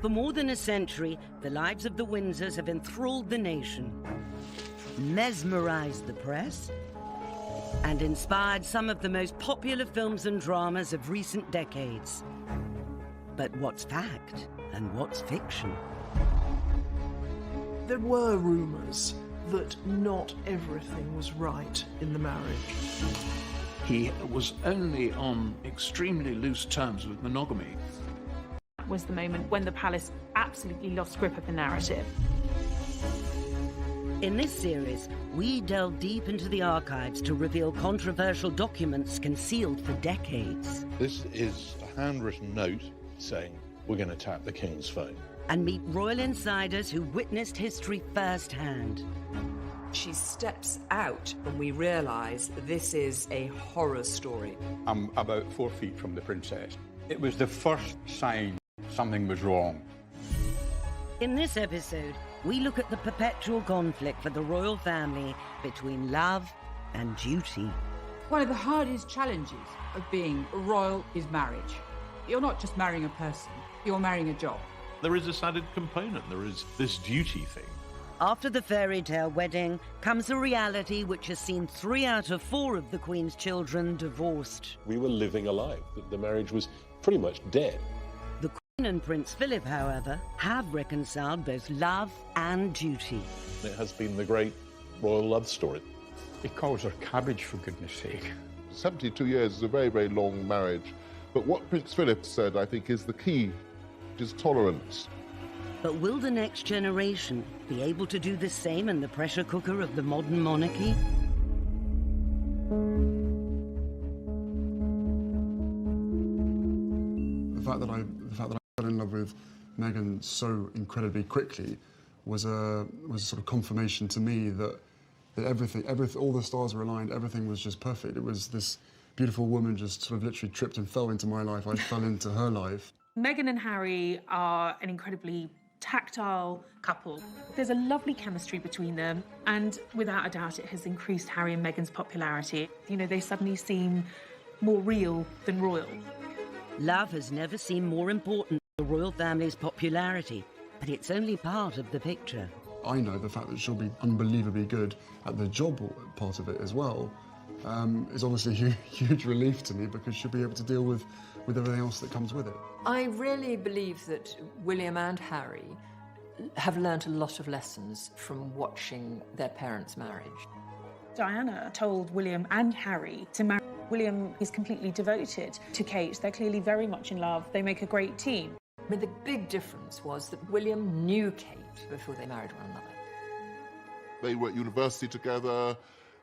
For more than a century, the lives of the Windsors have enthralled the nation, mesmerized the press, and inspired some of the most popular films and dramas of recent decades. But what's fact and what's fiction? There were rumours that not everything was right in the marriage. He was only on extremely loose terms with monogamy. Was the moment when the palace absolutely lost grip of the narrative. In this series, we delve deep into the archives to reveal controversial documents concealed for decades. This is a handwritten note saying, we're going to tap the King's phone. And meet royal insiders who witnessed history firsthand. She steps out and we realise this is a horror story. I'm about 4 feet from the princess. It was the first sign something was wrong. In this episode, we look at the perpetual conflict for the royal family between love and duty. One of the hardest challenges of being royal is marriage. You're not just marrying a person, you're marrying a job. There is this added component, there is this duty thing. After the fairy tale wedding comes a reality which has seen 3 out of 4 of the Queen's children divorced. We were living a life, that the marriage was pretty much dead. The Queen and Prince Philip, however, have reconciled both love and duty. It has been the great royal love story. He calls her cabbage, for goodness sake. 72 years is a very, very long marriage. But what Prince Philip said, I think, is the key, which is tolerance. But will the next generation be able to do the same in the pressure cooker of the modern monarchy? The fact that I fell in love with Meghan so incredibly quickly was a sort of confirmation to me that everything, all the stars were aligned, everything was just perfect. It was this beautiful woman just sort of literally tripped and fell into my life. I fell into her life. Meghan and Harry are an incredibly tactile couple. There's a lovely chemistry between them, and without a doubt it has increased Harry and Meghan's popularity. You know, they suddenly seem more real than royal. Love has never seemed more important to the royal family's popularity, but it's only part of the picture. I know the fact that she'll be unbelievably good at the job part of it as well is obviously a huge relief to me, because she'll be able to deal with everything else that comes with it. I really believe that William and Harry have learnt a lot of lessons from watching their parents' marriage. Diana told William and Harry to marry. William is completely devoted to Kate. They're clearly very much in love. They make a great team. I mean, the big difference was that William knew Kate before they married one another. They were at university together.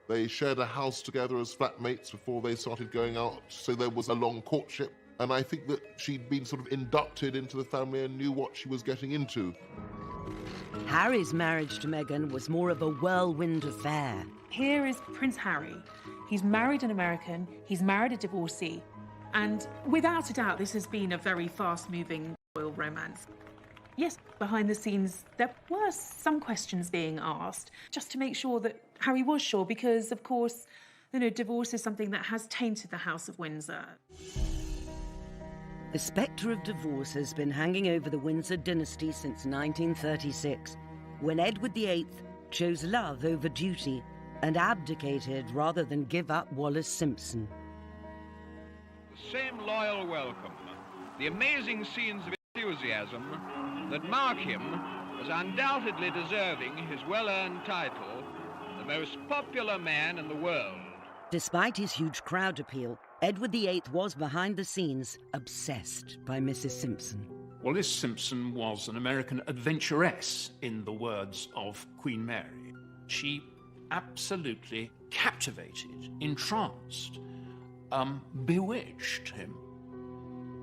They shared a house together as flatmates before they started going out, so there was a long courtship. And I think that she'd been sort of inducted into the family and knew what she was getting into. Harry's marriage to Meghan was more of a whirlwind affair. Here is Prince Harry. He's married an American, he's married a divorcee, and without a doubt this has been a very fast-moving royal romance. Yes, behind the scenes there were some questions being asked, just to make sure that Harry was sure, because of course, you know, divorce is something that has tainted the House of Windsor. The spectre of divorce has been hanging over the Windsor dynasty since 1936, when Edward VIII chose love over duty and abdicated rather than give up Wallis Simpson. The same loyal welcome, the amazing scenes of enthusiasm that mark him as undoubtedly deserving his well-earned title, the most popular man in the world. Despite his huge crowd appeal, Edward VIII was behind the scenes obsessed by Mrs. Simpson. Wallis Simpson was an American adventuress, in the words of Queen Mary. She absolutely captivated, entranced, bewitched him.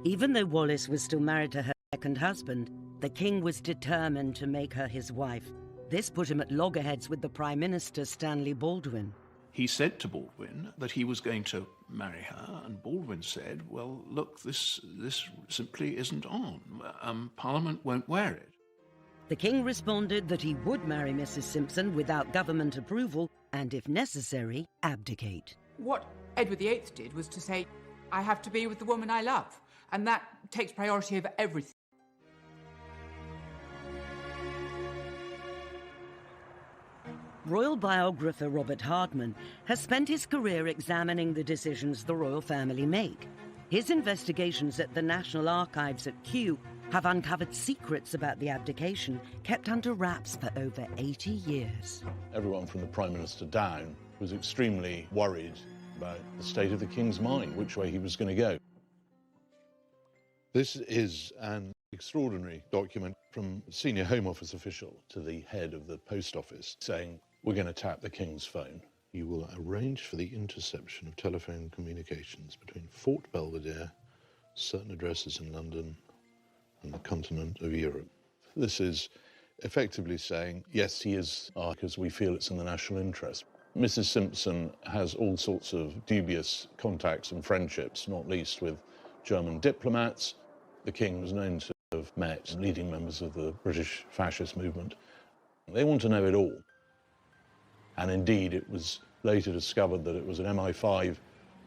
Even though Wallis was still married to her second husband, the king was determined to make her his wife. This put him at loggerheads with the Prime Minister, Stanley Baldwin. He said to Baldwin that he was going to marry her, and Baldwin said, well, look, this simply isn't on. Parliament won't wear it. The king responded that he would marry Mrs. Simpson without government approval and, if necessary, abdicate. What Edward VIII did was to say, I have to be with the woman I love, and that takes priority over everything. Royal biographer Robert Hardman has spent his career examining the decisions the royal family make. His investigations at the National Archives at Kew have uncovered secrets about the abdication kept under wraps for over 80 years. Everyone from the Prime Minister down was extremely worried about the state of the King's mind, which way he was going to go. This is an extraordinary document from a senior Home Office official to the head of the Post Office saying, we're going to tap the King's phone. You will arrange for the interception of telephone communications between Fort Belvedere, certain addresses in London, and the continent of Europe. This is effectively saying, yes, he is, because we feel it's in the national interest. Mrs. Simpson has all sorts of dubious contacts and friendships, not least with German diplomats. The King was known to have met leading members of the British fascist movement. They want to know it all. And indeed, it was later discovered that it was an MI5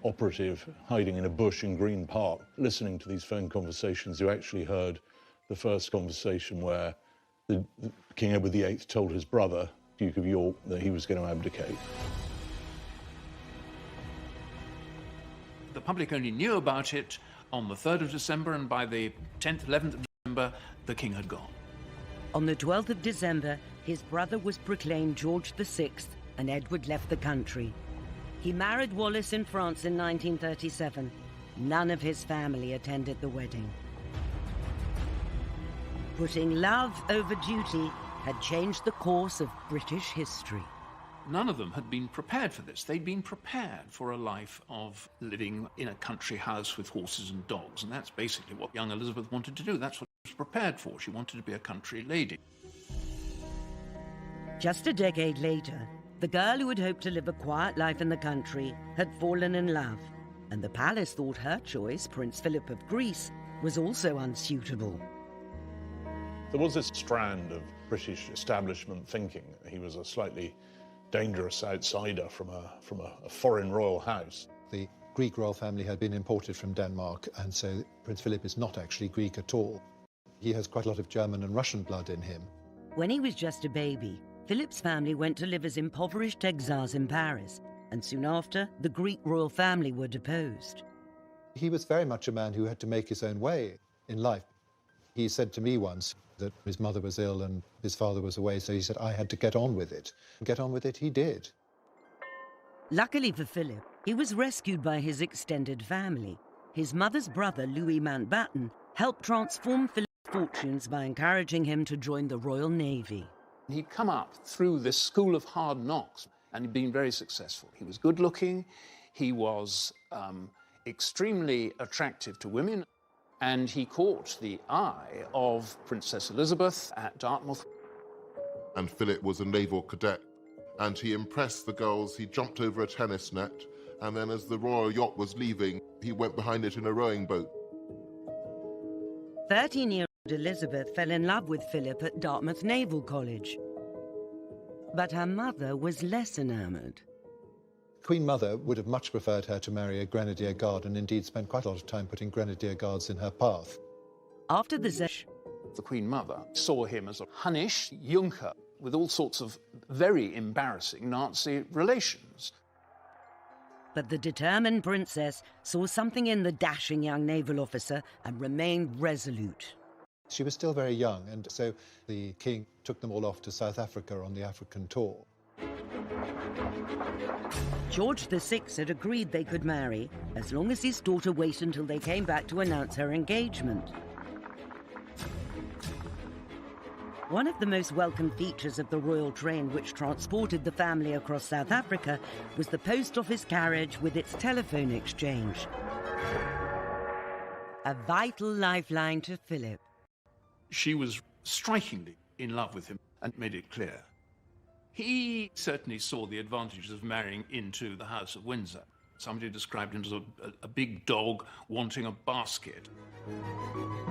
operative hiding in a bush in Green Park, listening to these phone conversations, who actually heard the first conversation where the King Edward VIII told his brother, Duke of York, that he was going to abdicate. The public only knew about it on the 3rd of December, and by the 10th, 11th of December, the King had gone. On the 12th of December, his brother was proclaimed George VI, and Edward left the country. He married Wallis in France in 1937. None of his family attended the wedding. Putting love over duty had changed the course of British history. None of them had been prepared for this. They'd been prepared for a life of living in a country house with horses and dogs, and that's basically what young Elizabeth wanted to do. That's what she was prepared for. She wanted to be a country lady. Just a decade later, the girl who had hoped to live a quiet life in the country had fallen in love, and the palace thought her choice, Prince Philip of Greece, was also unsuitable. There was this strand of British establishment thinking that he was a slightly dangerous outsider from a foreign royal house. The Greek royal family had been imported from Denmark, and so Prince Philip is not actually Greek at all. He has quite a lot of German and Russian blood in him. When he was just a baby, Philip's family went to live as impoverished exiles in Paris, and soon after, the Greek royal family were deposed. He was very much a man who had to make his own way in life. He said to me once that his mother was ill and his father was away, so he said, I had to get on with it. And get on with it he did. Luckily for Philip, he was rescued by his extended family. His mother's brother, Louis Mountbatten, helped transform Philip's fortunes by encouraging him to join the Royal Navy. He'd come up through this school of hard knocks, and he'd been very successful. He was good-looking, he was extremely attractive to women, and he caught the eye of Princess Elizabeth at Dartmouth. And Philip was a naval cadet, and he impressed the girls. He jumped over a tennis net, and then as the royal yacht was leaving, he went behind it in a rowing boat. 13-year-old Elizabeth fell in love with Philip at Dartmouth Naval College. But her mother was less enamored. Queen Mother would have much preferred her to marry a Grenadier Guard, and indeed spent quite a lot of time putting Grenadier Guards in her path. After the Queen Mother saw him as a Hunnish Junker with all sorts of very embarrassing Nazi relations. But the determined princess saw something in the dashing young naval officer and remained resolute. She was still very young, and so the king took them all off to South Africa on the African tour. George VI had agreed they could marry as long as his daughter waited until they came back to announce her engagement. One of the most welcome features of the royal train which transported the family across South Africa was the post office carriage with its telephone exchange. A vital lifeline to Philip. She was strikingly in love with him and made it clear. He certainly saw the advantages of marrying into the House of Windsor. Somebody described him as a big dog wanting a basket.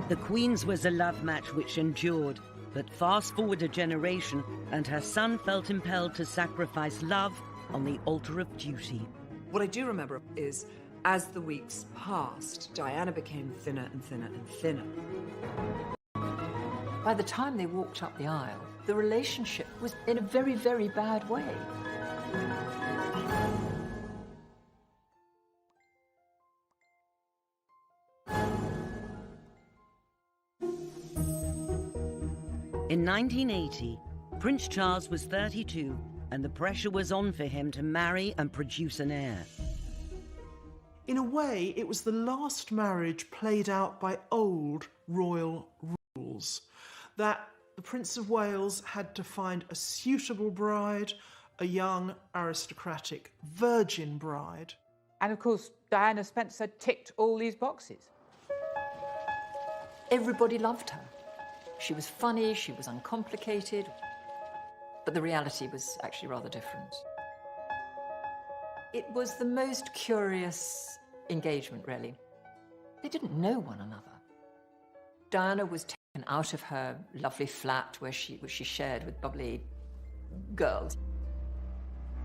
The Queen's was a love match which endured, but fast forward a generation and her son felt impelled to sacrifice love on the altar of duty. What I do remember is, as the weeks passed, Diana became thinner and thinner and thinner. by the time they walked up the aisle, the relationship was in a very, very bad way. In 1980, Prince Charles was 32, and the pressure was on for him to marry and produce an heir. In a way, it was the last marriage played out by old royal rules, that the Prince of Wales had to find a suitable bride, a young, aristocratic, virgin bride. And of course, Diana Spencer ticked all these boxes. Everybody loved her. She was funny, she was uncomplicated, but the reality was actually rather different. It was the most curious engagement, really. They didn't know one another. Diana was taken out of her lovely flat which she shared with bubbly girls,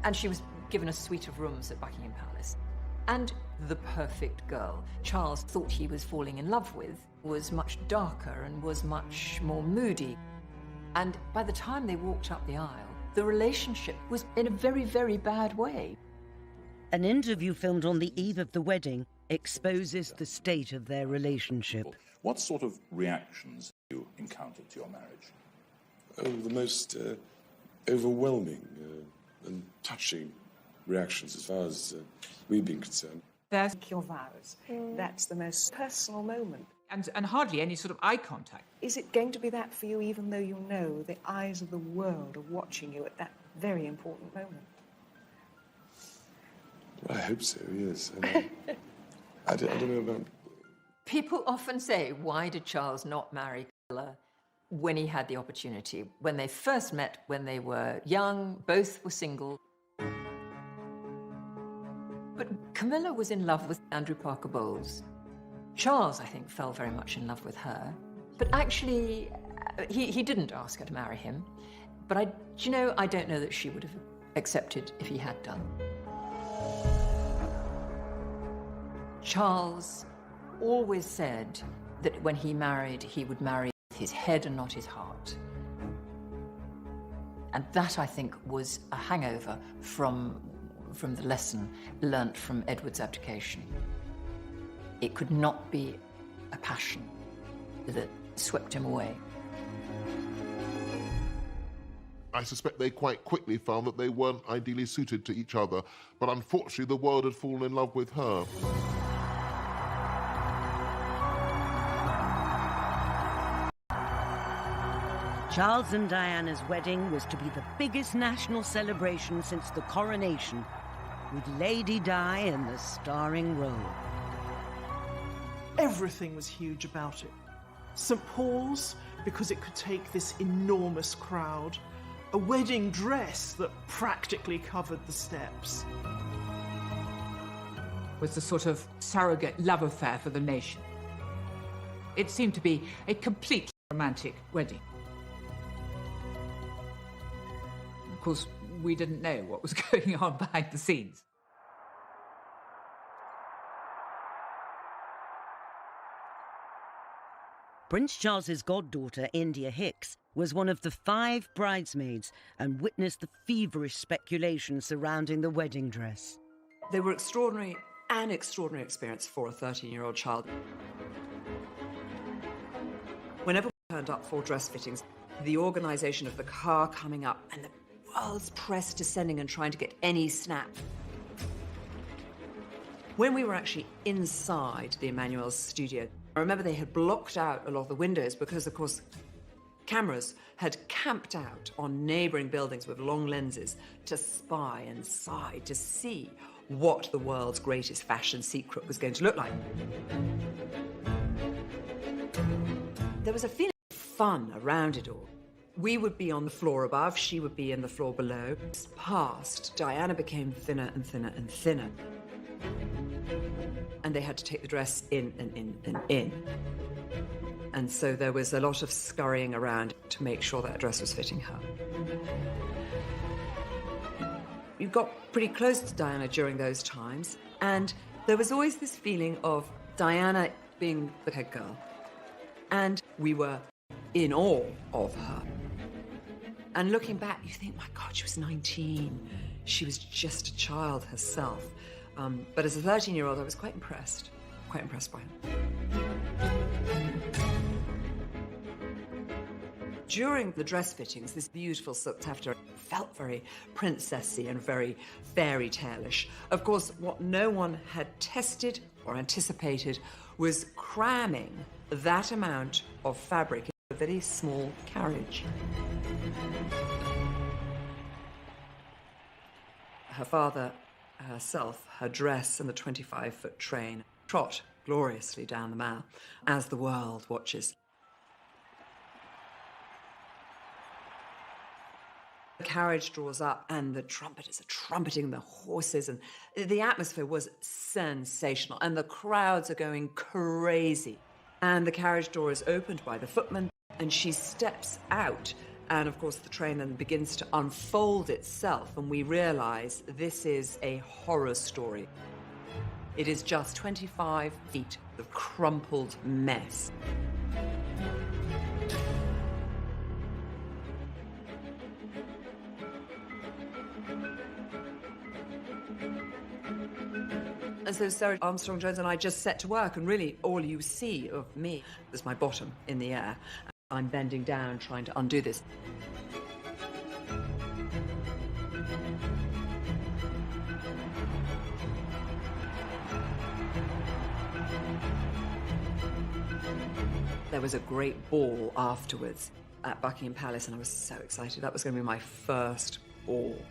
and she was given a suite of rooms at Buckingham Palace. And the perfect girl Charles thought he was falling in love with was much darker and was much more moody. And by the time they walked up the aisle, the relationship was in a very, very bad way. An interview filmed on the eve of the wedding exposes the state of their relationship. What sort of reactions have you encountered to your marriage? Oh, the most overwhelming and touching reactions as far as we've been concerned. There's your vows. That's the most personal moment. And hardly any sort of eye contact. Is it going to be that for you, even though you know the eyes of the world are watching you at that very important moment? Well, I hope so, yes. I don't know about... People often say, why did Charles not marry Camilla when he had the opportunity? When they first met, when they were young, both were single. But Camilla was in love with Andrew Parker Bowles. Charles, I think, fell very much in love with her. But actually, he didn't ask her to marry him. But I don't know that she would have accepted if he had done. Charles always said that when he married, he would marry with his head and not his heart. And that, I think, was a hangover from the lesson learnt from Edward's abdication. It could not be a passion that swept him away. I suspect they quite quickly found that they weren't ideally suited to each other, but unfortunately the world had fallen in love with her. Charles and Diana's wedding was to be the biggest national celebration since the coronation, with Lady Di in the starring role. Everything was huge about it. St. Paul's, because it could take this enormous crowd. A wedding dress that practically covered the steps. Was the sort of surrogate love affair for the nation. It seemed to be a completely romantic wedding. Of course, we didn't know what was going on behind the scenes. Prince Charles's goddaughter, India Hicks, was one of the 5 bridesmaids and witnessed the feverish speculation surrounding the wedding dress. They were extraordinary, an extraordinary experience for a 13-year-old child. Whenever we turned up for dress fittings, the organisation of the car coming up and the world's press descending and trying to get any snap. When we were actually inside the Emmanuel's studio, I remember they had blocked out a lot of the windows because, of course, cameras had camped out on neighbouring buildings with long lenses to spy inside, to see what the world's greatest fashion secret was going to look like. There was a feeling of fun around it all. We would be on the floor above, she would be in the floor below. As passed, Diana became thinner and thinner and thinner. And they had to take the dress in and in and in. And so there was a lot of scurrying around to make sure that dress was fitting her. You got pretty close to Diana during those times, and there was always this feeling of Diana being the head girl. And we were in awe of her. And looking back, you think, my God, she was 19. She was just a child herself. But as a 13-year-old, I was quite impressed by her. During the dress fittings, this beautiful silk taffeta felt very princessy and very fairy tale-ish. Of course, what no one had tested or anticipated was cramming that amount of fabric in a very small carriage. Her father, herself, her dress and the 25-foot train trot gloriously down the Mall as the world watches. The carriage draws up and the trumpeters are trumpeting the horses, and the atmosphere was sensational and the crowds are going crazy. And the carriage door is opened by the footman and she steps out, and of course the train then begins to unfold itself and we realise this is a horror story. It is just 25 feet of crumpled mess. And so Sarah Armstrong-Jones and I just set to work, and really all you see of me is my bottom in the air. I'm bending down trying to undo this. There was a great ball afterwards at Buckingham Palace, and I was so excited. That was going to be my first ball.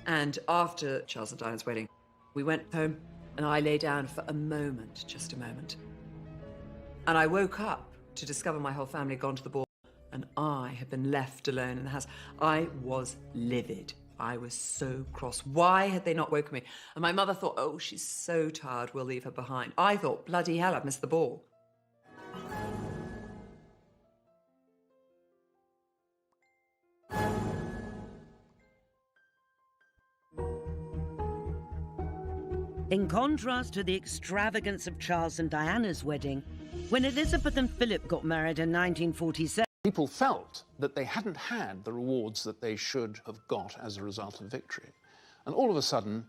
And after Charles and Diana's wedding, we went home, and I lay down for a moment, just a moment. And I woke up to discover my whole family had gone to the ball, and I had been left alone in the house. I was livid. I was so cross. Why had they not woken me? And my mother thought, oh, she's so tired, we'll leave her behind. I thought, bloody hell, I've missed the ball. In contrast to the extravagance of Charles and Diana's wedding, when Elizabeth and Philip got married in 1947, people felt that they hadn't had the rewards that they should have got as a result of victory. And all of a sudden,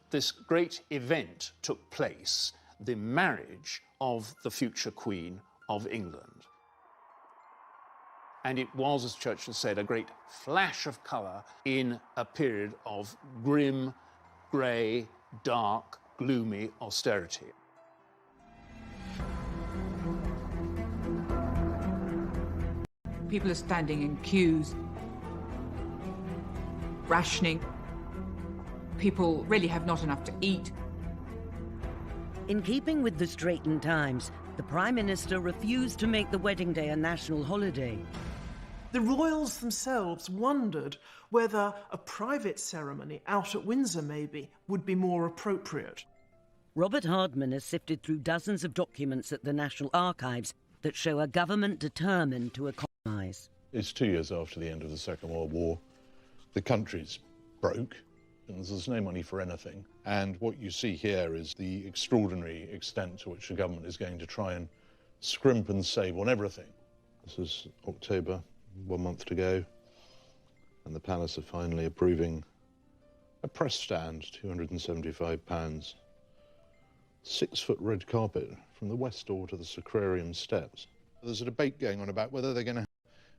this great event took place, the marriage of the future Queen of England. And it was, as Churchill said, a great flash of colour in a period of grim, grey, dark, gloomy austerity. People are standing in queues, rationing. People really have not enough to eat. in keeping with the straitened times, the Prime Minister refused to make the wedding day a national holiday. The royals themselves wondered whether a private ceremony out at Windsor, maybe, would be more appropriate. Robert Hardman has sifted through dozens of documents at the National Archives that show a government determined to economise. It's 2 years after the end of the Second World War. The country's broke, and there's no money for anything. And what you see here is the extraordinary extent to which the government is going to try and scrimp and save on everything. This is October, 1 month to go, and the palace are finally approving a press stand, £275, 6-foot red carpet from the west door to the Sacrarium steps. There's a debate going on about whether they're going to have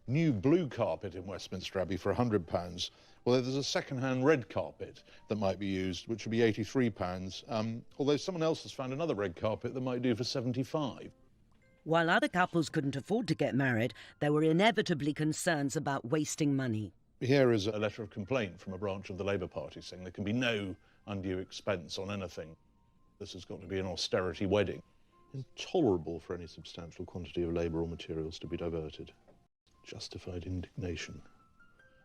new blue carpet in Westminster Abbey for £100, although there's a second-hand red carpet that might be used, which would be £83, although someone else has found another red carpet that might do for £75. While other couples couldn't afford to get married, there were inevitably concerns about wasting money. Here is a letter of complaint from a branch of the Labour Party saying there can be no undue expense on anything. This has got to be an austerity wedding. Intolerable for any substantial quantity of labour or materials to be diverted. Justified indignation.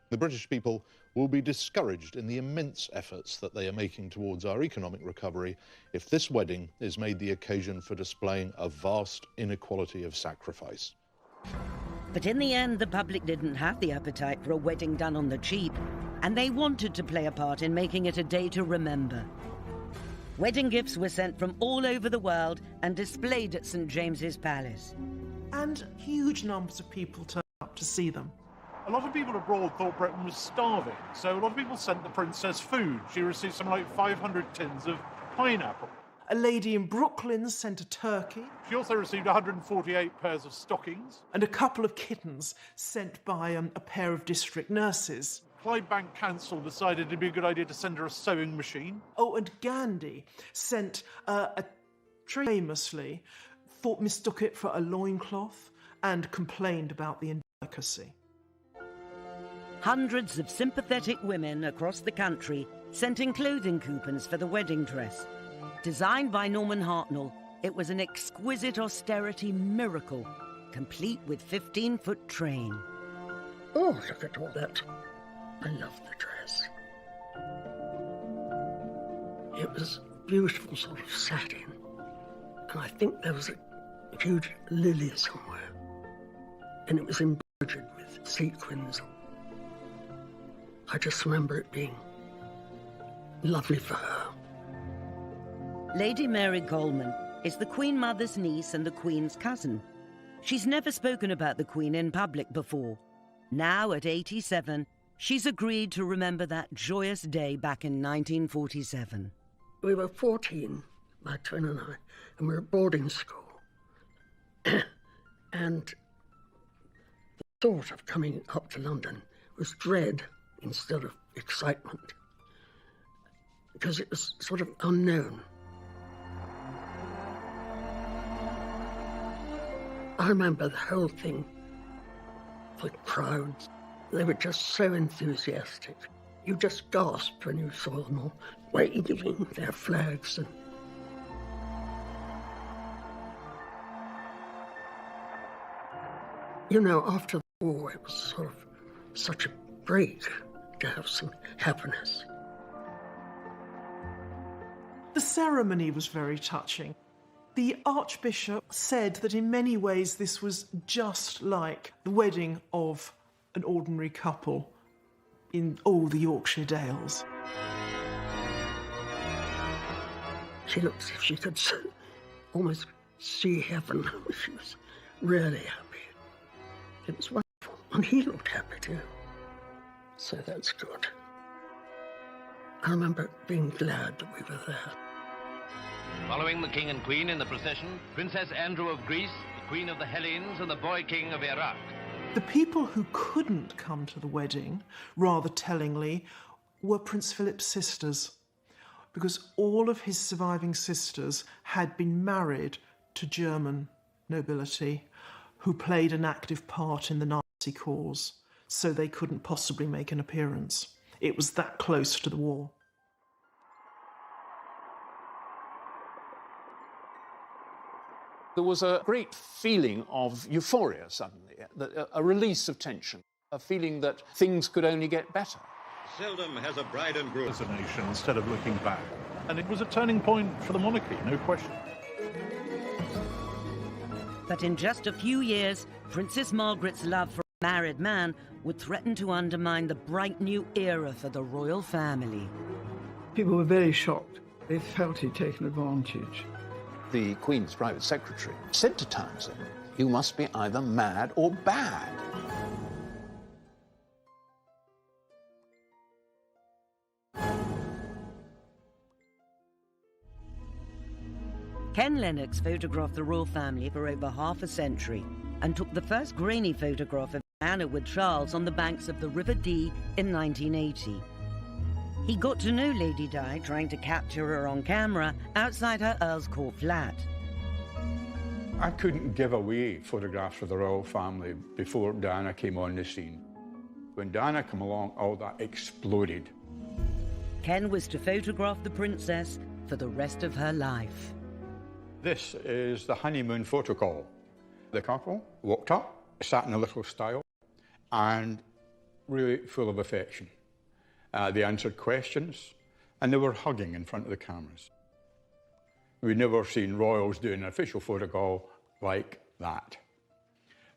The British people will be discouraged in the immense efforts that they are making towards our economic recovery if this wedding is made the occasion for displaying a vast inequality of sacrifice. But in the end, the public didn't have the appetite for a wedding done on the cheap, and they wanted to play a part in making it a day to remember. Wedding gifts were sent from all over the world and displayed at St James's Palace. And huge numbers of people turned up to see them. A lot of people abroad thought Britain was starving, so a lot of people sent the princess food. She received something like 500 tins of pineapple. A lady in Brooklyn sent a turkey. She also received 148 pairs of stockings. And a couple of kittens sent by a pair of district nurses. Clydebank Council decided it'd be a good idea to send her a sewing machine. Oh, and Gandhi sent a tree famously, mistook it for a loincloth and complained about the indelicacy. Hundreds of sympathetic women across the country sent in clothing coupons for the wedding dress. Designed by Norman Hartnell, it was an exquisite austerity miracle, complete with 15-foot train. Oh, look at all that. I love the dress. It was beautiful sort of satin, and I think there was a huge lily somewhere, and it was embroidered with sequins. I just remember it being lovely for her. Lady Mary Coleman is the Queen Mother's niece and the Queen's cousin. She's never spoken about the Queen in public before. Now, at 87, she's agreed to remember that joyous day back in 1947. We were 14, my twin and I, and we were at boarding school. And the thought of coming up to London was dread instead of excitement, because it was sort of unknown. I remember the whole thing, the crowds, they were just so enthusiastic. You just gasped when you saw them all waving their flags. And you know, after the war, it was sort of such a break to have some happiness. The ceremony was very touching. The Archbishop said that in many ways this was just like the wedding of an ordinary couple in all the Yorkshire Dales. She looked as if she could almost see heaven. She was really happy. It was wonderful. And he looked happy too. So that's good. I remember being glad that we were there. Following the King and Queen in the procession, Princess Andrew of Greece, the Queen of the Hellenes, and the Boy King of Iraq. The people who couldn't come to the wedding, rather tellingly, were Prince Philip's sisters, because all of his surviving sisters had been married to German nobility who played an active part in the Nazi cause, so they couldn't possibly make an appearance. It was that close to the war. There was a great feeling of euphoria suddenly, a release of tension, a feeling that things could only get better. Seldom has a bride and groom As a nation, instead of looking back. And it was a turning point for the monarchy, no question. But in just a few years, Princess Margaret's love for a married man would threaten to undermine the bright new era for the royal family. People were very shocked. They felt he'd taken advantage. The Queen's private secretary said to Townsend, "You must be either mad or bad." Ken Lennox photographed the royal family for over half a century and took the first grainy photograph of Diana with Charles on the banks of the River Dee in 1980. He got to know Lady Di trying to capture her on camera outside her Earl's Court flat. I couldn't give away photographs of the royal family before Diana came on the scene. When Diana came along, all that exploded. Ken was to photograph the princess for the rest of her life. This is the honeymoon photo call. The couple walked up, sat in a little stile, and really full of affection. They answered questions, and they were hugging in front of the cameras. We'd never seen royals doing an official photo call like that.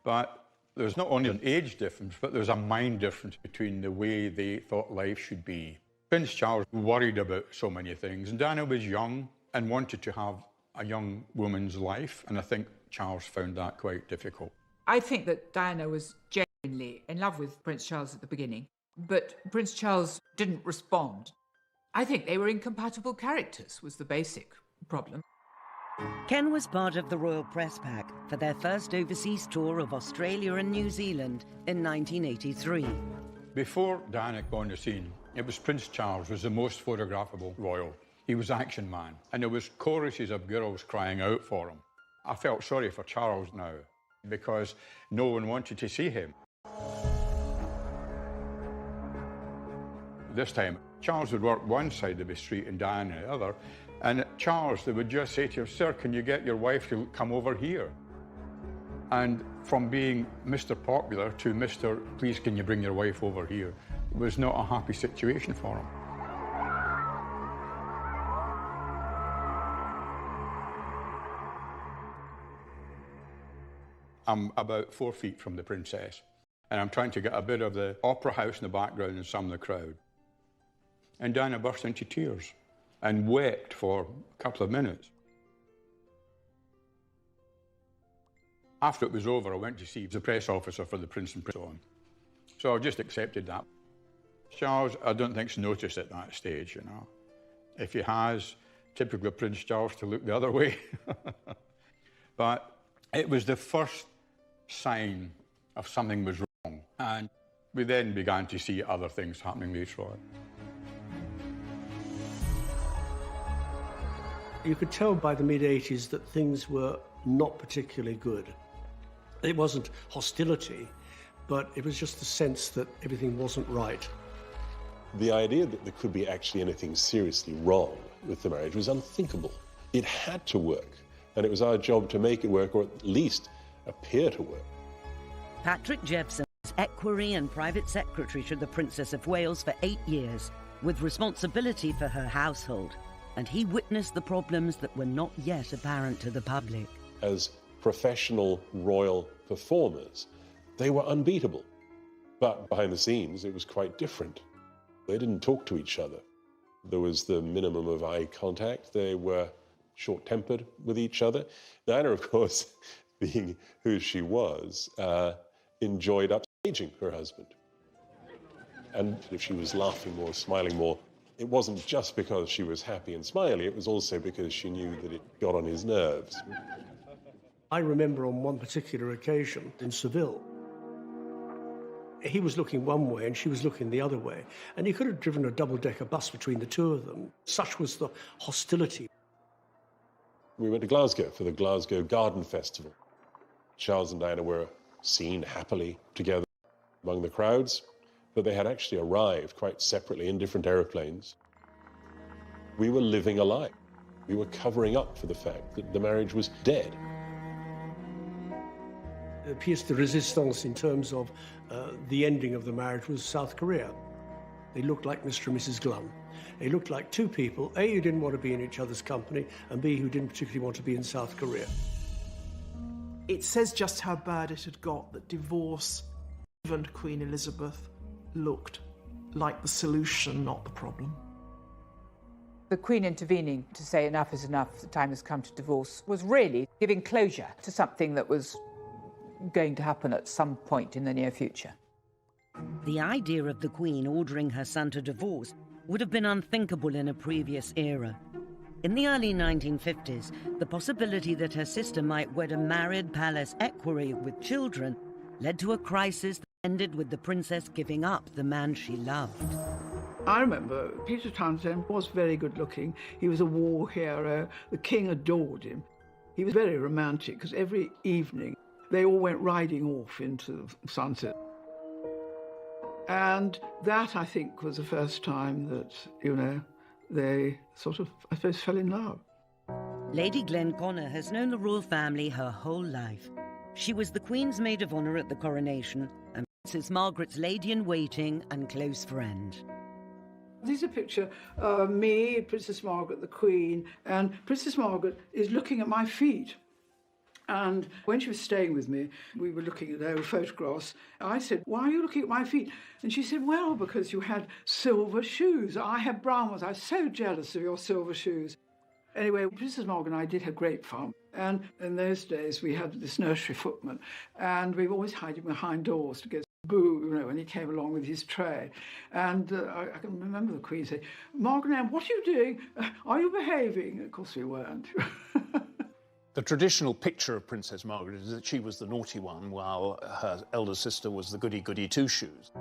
But there's not only an age difference, but there's a mind difference between the way they thought life should be. Prince Charles worried about so many things, and Diana was young and wanted to have a young woman's life, and I think Charles found that quite difficult. I think that Diana was genuinely genuinely in love with Prince Charles at the beginning, but Prince Charles didn't respond. I think they were incompatible characters, was the basic problem. Ken was part of the Royal Press Pack for their first overseas tour of Australia and New Zealand in 1983. Before Diana came on the scene, it was Prince Charles was the most photographable royal. He was Action Man, and there was choruses of girls crying out for him. I felt sorry for Charles now, because no one wanted to see him. This time, Charles would work one side of the street and Diana the other, and Charles, they would just say to him, "Sir, can you get your wife to come over here?" And from being Mr. Popular to Mr. "Please, can you bring your wife over here?" was not a happy situation for him. I'm about 4 feet from the princess, and I'm trying to get a bit of the opera house in the background and some of the crowd. And Diana burst into tears and wept for a couple of minutes. After it was over, I went to see the press officer for the Prince and Princess. So I just accepted that. Charles, I don't think's noticed at that stage, you know. If he has, typical Prince Charles to look the other way. But it was the first sign of something was wrong. And we then began to see other things happening later on. You could tell by the mid-80s that things were not particularly good. It wasn't hostility, but it was just the sense that everything wasn't right. The idea that there could be actually anything seriously wrong with the marriage was unthinkable. It had to work, and it was our job to make it work, or at least appear to work. Patrick Jepson was equerry and private secretary to the Princess of Wales for 8 years, with responsibility for her household, and he witnessed the problems that were not yet apparent to the public. As professional royal performers, they were unbeatable. But behind the scenes, it was quite different. They didn't talk to each other. There was the minimum of eye contact. They were short-tempered with each other. Diana, of course, being who she was, enjoyed upstaging her husband. And if she was laughing more, smiling more, it wasn't just because she was happy and smiley, it was also because she knew that it got on his nerves. I remember on one particular occasion in Seville, he was looking one way and she was looking the other way, and he could have driven a double-decker bus between the two of them. Such was the hostility. We went to Glasgow for the Glasgow Garden Festival. Charles and Diana were seen happily together among the crowds, but they had actually arrived quite separately in different aeroplanes. We were living a lie. We were covering up for the fact that the marriage was dead. The pièce de résistance in terms of the ending of the marriage was South Korea. They looked like Mr. and Mrs. Glum. They looked like two people, A, who didn't want to be in each other's company, and B, who didn't particularly want to be in South Korea. It says just how bad it had got that divorce, even Queen Elizabeth, looked like the solution, not the problem. The Queen intervening to say enough is enough, the time has come to divorce, was really giving closure to something that was going to happen at some point in the near future. The idea of the Queen ordering her son to divorce would have been unthinkable in a previous era. In the early 1950s, the possibility that her sister might wed a married palace equerry with children led to a crisis that ended with the princess giving up the man she loved. I remember Peter Townsend was very good looking. He was a war hero. The king adored him. He was very romantic because every evening they all went riding off into the sunset. And that, I think, was the first time that, you know, they sort of, I suppose, fell in love. Lady Glenconner has known the royal family her whole life. She was the Queen's maid of honour at the coronation and Princess Margaret's lady-in-waiting and close friend. This is a picture of me, Princess Margaret, the Queen, and Princess Margaret is looking at my feet. And when she was staying with me, we were looking at her photographs. I said, "Why are you looking at my feet?" And she said, "Well, because you had silver shoes. I had brown ones. I was so jealous of your silver shoes." Anyway, Princess Margaret and I did have great fun. And in those days, we had this nursery footman, and we always hid him behind doors to get boo, you know, when he came along with his tray. And I can remember the Queen saying, "Margaret Ann, what are you doing? Are you behaving?" Of course we weren't. The traditional picture of Princess Margaret is that she was the naughty one, while her elder sister was the goody-goody two-shoes.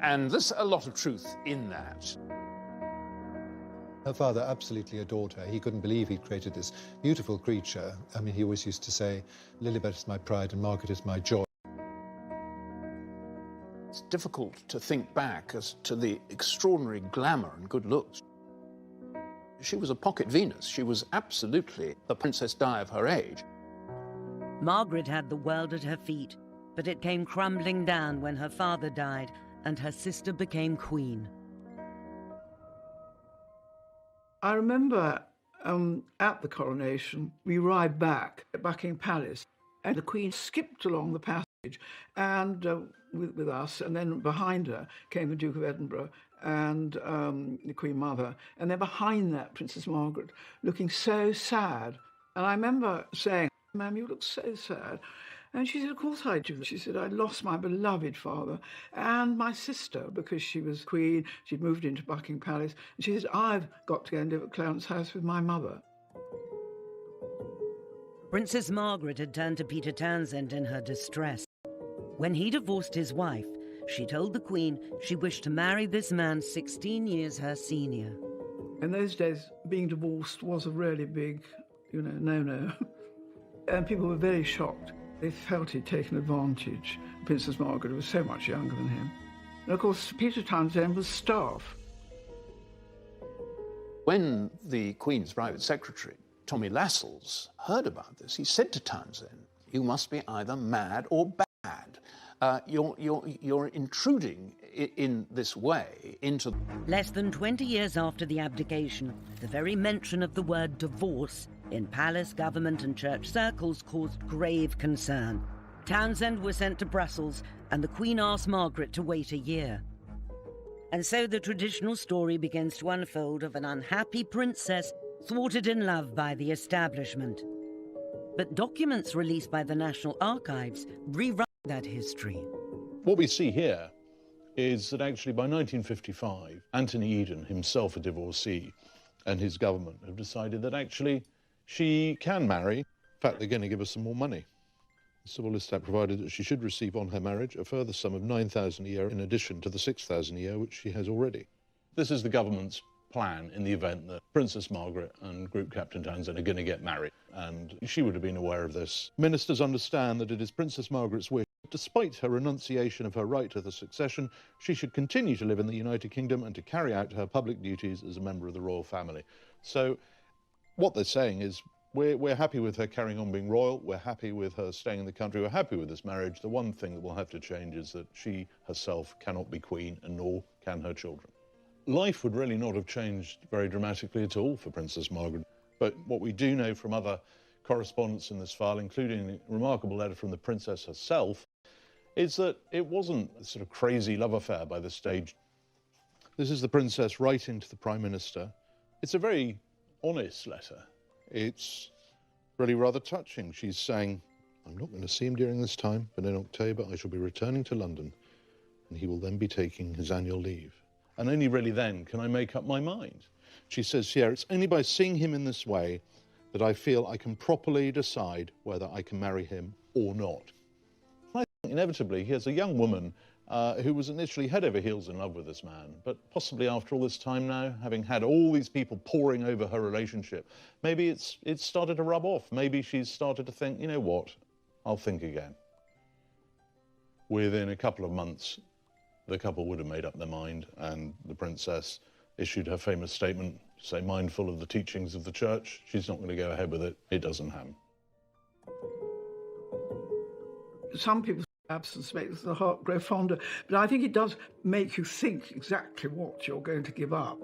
And there's a lot of truth in that. Her father absolutely adored her. He couldn't believe he'd created this beautiful creature. I mean, he always used to say, "Lilibet is my pride and Margaret is my joy." It's difficult to think back as to the extraordinary glamour and good looks. She was a pocket Venus. She was absolutely the Princess Di of her age. Margaret had the world at her feet, but it came crumbling down when her father died and her sister became queen. I remember at the coronation, we arrived back at Buckingham Palace, and the Queen skipped along the passage and with us, and then behind her came the Duke of Edinburgh and the Queen Mother, and then behind that, Princess Margaret, looking so sad. And I remember saying, "Ma'am, you look so sad." And she said, "Of course I do." She said, "I lost my beloved father and my sister because she was queen. She'd moved into Buckingham Palace." And she said, "I've got to go and live at Clarence House with my mother." Princess Margaret had turned to Peter Townsend in her distress. When he divorced his wife, she told the Queen she wished to marry this man 16 years her senior. In those days, being divorced was a really big, no-no. And people were very shocked. They felt he'd taken advantage. Princess Margaret was so much younger than him. And of course, Peter Townsend was staff. When the Queen's private secretary, Tommy Lascelles, heard about this, he said to Townsend, "You must be either mad or bad. You're intruding in this way into..." Less than 20 years after the abdication, the very mention of the word divorce in palace, government and church circles caused grave concern. Townsend was sent to Brussels, and the Queen asked Margaret to wait a year. And so the traditional story begins to unfold of an unhappy princess thwarted in love by the establishment. But documents released by the National Archives rewrite that history. What we see here is that actually by 1955, Anthony Eden, himself a divorcee, and his government have decided that actually she can marry. In fact, they're going to give her some more money. The Civil List Act provided that she should receive on her marriage a further sum of £9,000 a year in addition to the £6,000 a year which she has already. This is the government's plan in the event that Princess Margaret and Group Captain Townsend are going to get married, and she would have been aware of this. Ministers understand that it is Princess Margaret's wish, despite her renunciation of her right to the succession, she should continue to live in the United Kingdom and to carry out her public duties as a member of the royal family. So what they're saying is, we're happy with her carrying on being royal, we're happy with her staying in the country, we're happy with this marriage. The one thing that will have to change is that she herself cannot be queen, and nor can her children. Life would really not have changed very dramatically at all for Princess Margaret. But what we do know from other correspondence in this file, including a remarkable letter from the princess herself, is that it wasn't a sort of crazy love affair by this stage. This is the princess writing to the Prime Minister. It's a very honest letter. It's really rather touching. She's saying, "I'm not going to see him during this time, but in October I shall be returning to London, and he will then be taking his annual leave. And only really then can I make up my mind." She says here, "It's only by seeing him in this way that I feel I can properly decide whether I can marry him or not." I think inevitably here's a young woman who was initially head over heels in love with this man, but possibly after all this time now, having had all these people poring over her relationship, maybe it's started to rub off. Maybe she's started to think, you know what, I'll think again. Within a couple of months, the couple would have made up their mind, and the princess issued her famous statement, say, mindful of the teachings of the church. She's not going to go ahead with it. It doesn't happen. Some people say absence makes the heart grow fonder, but I think it does make you think exactly what you're going to give up.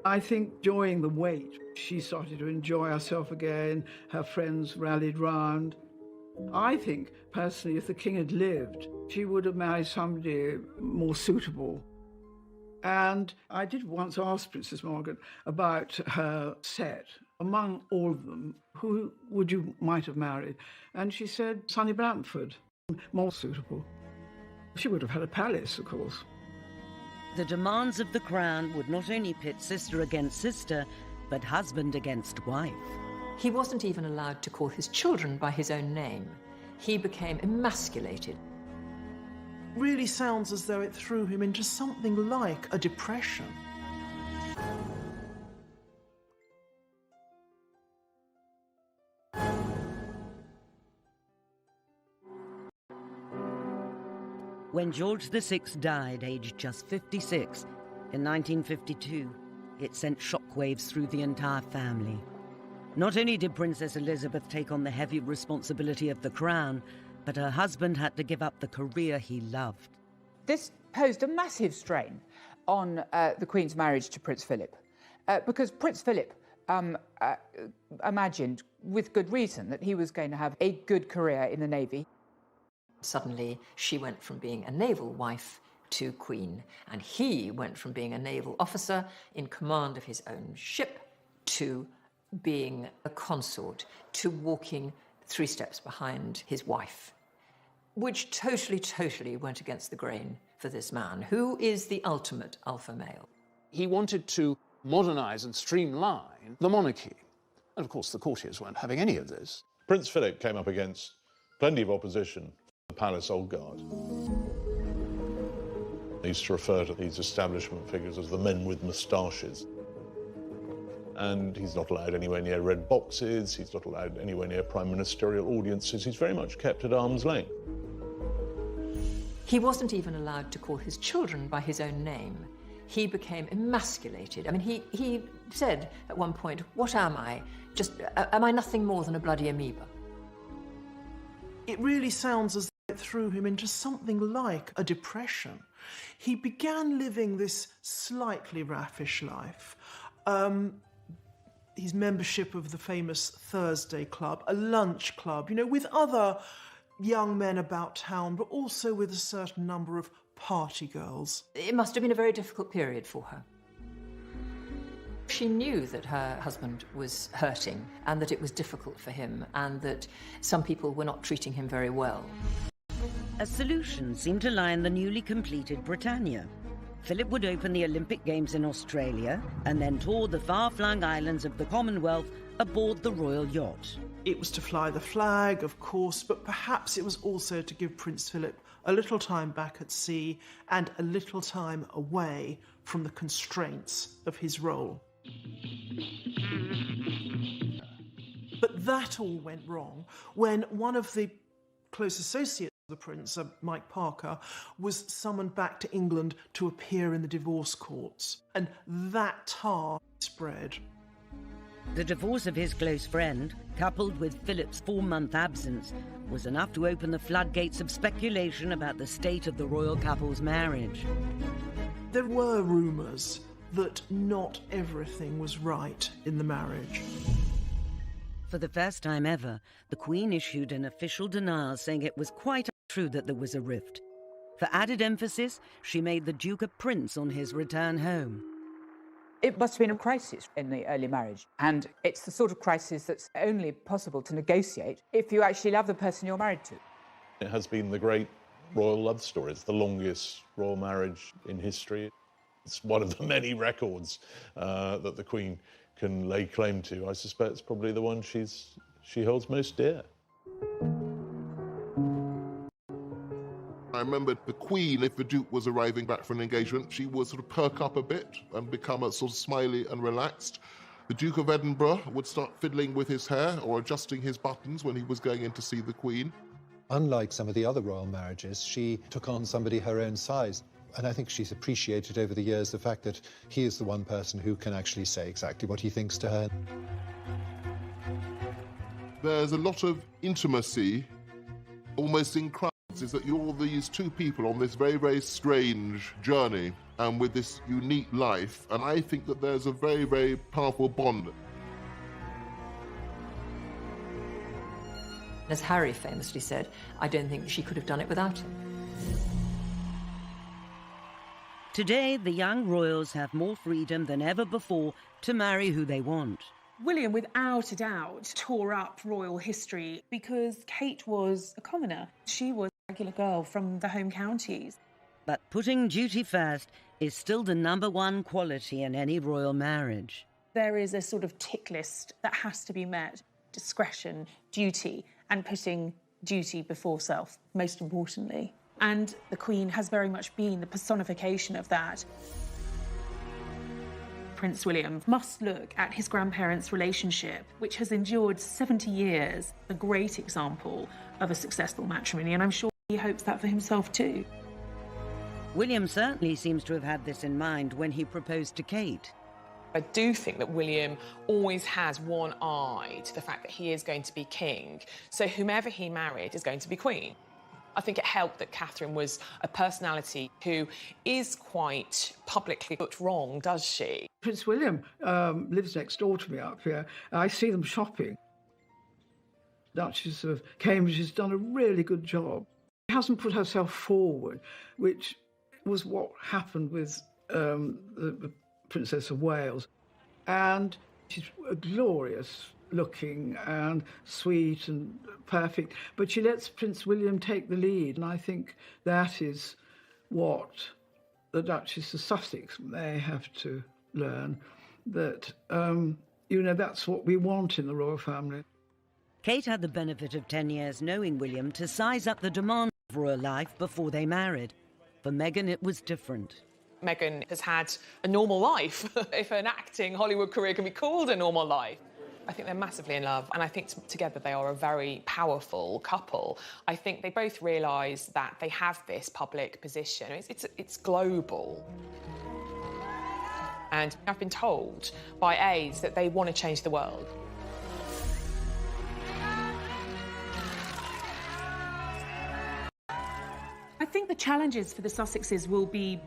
I think during the wait, she started to enjoy herself again. Her friends rallied round. I think, personally, if the king had lived, she would have married somebody more suitable. And I did once ask Princess Margaret about her set Among all of them, who would you might have married? And she said, Sonny Bamford, more suitable. She would have had a palace, of course. The demands of the crown would not only pit sister against sister, but husband against wife. He wasn't even allowed to call his children by his own name. He became emasculated. Really sounds as though it threw him into something like a depression. When George VI died, aged just 56, in 1952, it sent shockwaves through the entire family. Not only did Princess Elizabeth take on the heavy responsibility of the crown, but her husband had to give up the career he loved. This posed a massive strain on the Queen's marriage to Prince Philip, because Prince Philip imagined, with good reason, that he was going to have a good career in the Navy. Suddenly, she went from being a naval wife to queen, and he went from being a naval officer in command of his own ship to being a consort, to walking 3 steps behind his wife, which totally went against the grain for this man, who is the ultimate alpha male. He wanted to modernise and streamline the monarchy. And of course, the courtiers weren't having any of this. Prince Philip came up against plenty of opposition. The palace old guard. They used to refer to these establishment figures as the men with moustaches. And he's not allowed anywhere near red boxes, he's not allowed anywhere near prime ministerial audiences, he's very much kept at arm's length. He wasn't even allowed to call his children by his own name. He became emasculated. I mean, he said at one point, "What am I? Am I nothing more than a bloody amoeba?" It really sounds as though it threw him into something like a depression. He began living this slightly raffish life. His membership of the famous Thursday Club, a lunch club, you know, with other young men about town, but also with a certain number of party girls. It must have been a very difficult period for her. She knew that her husband was hurting and that it was difficult for him and that some people were not treating him very well. A solution seemed to lie in the newly completed Britannia. Philip would open the Olympic Games in Australia and then tour the far-flung islands of the Commonwealth aboard the royal yacht. It was to fly the flag, of course, but perhaps it was also to give Prince Philip a little time back at sea and a little time away from the constraints of his role. But that all went wrong when one of the close associates of the Prince, Mike Parker, was summoned back to England to appear in the divorce courts, and that tar spread. The divorce of his close friend, coupled with Philip's 4-month absence, was enough to open the floodgates of speculation about the state of the royal couple's marriage. There were rumours that not everything was right in the marriage. For the first time ever, the Queen issued an official denial saying it was quite untrue that there was a rift. For added emphasis, she made the Duke a prince on his return home. It must have been a crisis in the early marriage, and it's the sort of crisis that's only possible to negotiate if you actually love the person you're married to. It has been the great royal love story. It's the longest royal marriage in history. It's one of the many records that the Queen can lay claim to. I suspect it's probably the one she holds most dear. I remember the Queen, if the Duke was arriving back for an engagement, she would sort of perk up a bit and become a sort of smiley and relaxed. The Duke of Edinburgh would start fiddling with his hair or adjusting his buttons when he was going in to see the Queen. Unlike some of the other royal marriages, she took on somebody her own size. And I think she's appreciated over the years the fact that he is the one person who can actually say exactly what he thinks to her. There's a lot of intimacy, almost in crowds, is that you're these two people on this very, very strange journey and with this unique life. And I think that there's a very, very powerful bond. As Harry famously said, I don't think she could have done it without him. Today, the young royals have more freedom than ever before to marry who they want. William, without a doubt, tore up royal history because Kate was a commoner. She was a regular girl from the home counties. But putting duty first is still the #1 quality in any royal marriage. There is a sort of tick list that has to be met. Discretion, duty, and putting duty before self, most importantly. And the Queen has very much been the personification of that. Prince William must look at his grandparents' relationship, which has endured 70 years, a great example of a successful matrimony, and I'm sure he hopes that for himself too. William certainly seems to have had this in mind when he proposed to Kate. I do think that William always has one eye to the fact that he is going to be king, so whomever he married is going to be queen. I think it helped that Catherine was a personality who is quite publicly put wrong, does she? Prince William lives next door to me up here. I see them shopping. Duchess of Cambridge has done a really good job. She hasn't put herself forward, which was what happened with the Princess of Wales. And she's glorious looking and sweet and perfect, but she lets Prince William take the lead, and I think that is what the Duchess of Sussex may have to learn, that, that's what we want in the royal family. Kate had the benefit of 10 years knowing William to size up the demands of royal life before they married. For Meghan, it was different. Meghan has had a normal life, if an acting Hollywood career can be called a normal life. I think they're massively in love, and I think together they are a very powerful couple. I think they both realise that they have this public position. It's global. And I've been told by aides that they want to change the world. I think the challenges for the Sussexes will be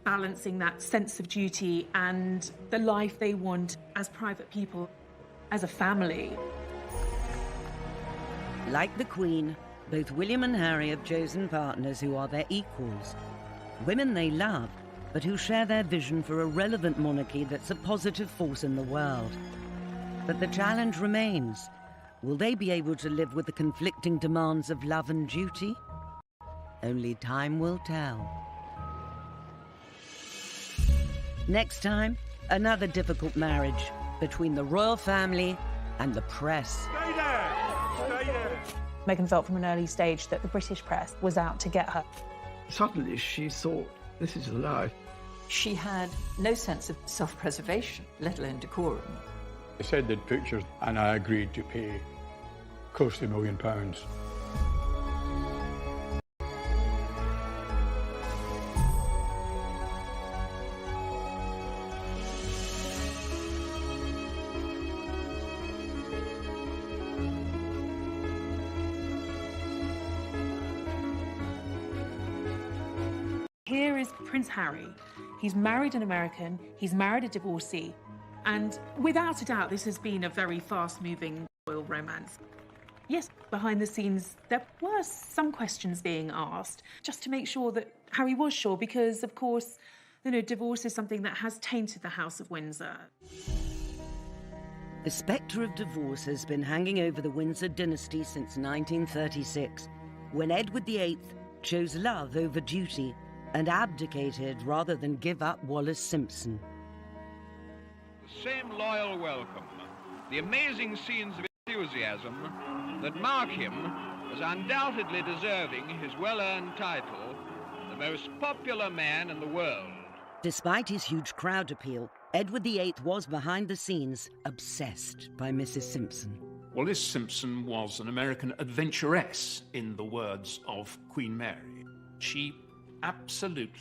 balancing that sense of duty and the life they want as private people, as a family. Like the Queen, both William and Harry have chosen partners who are their equals. Women they love, but who share their vision for a relevant monarchy that's a positive force in the world. But the challenge remains. Will they be able to live with the conflicting demands of love and duty? Only time will tell. Next time, another difficult marriage between the royal family and the press. Stay there! Stay there! Meghan felt from an early stage that the British press was out to get her. Suddenly she thought, this is a lie. She had no sense of self-preservation, let alone decorum. They said they'd pictures, and I agreed to pay close to £1 million. Here is Prince Harry. He's married an American, he's married a divorcee, and without a doubt, this has been a very fast-moving royal romance. Yes, behind the scenes, there were some questions being asked, just to make sure that Harry was sure, because, of course, divorce is something that has tainted the House of Windsor. The spectre of divorce has been hanging over the Windsor dynasty since 1936, when Edward VIII chose love over duty and abdicated rather than give up Wallace Simpson. The same loyal welcome, the amazing scenes of enthusiasm that mark him as undoubtedly deserving his well-earned title, the most popular man in the world. Despite his huge crowd appeal, Edward VIII was behind the scenes obsessed by Mrs. Simpson. Wallis Simpson was an American adventuress, in the words of Queen Mary. She absolutely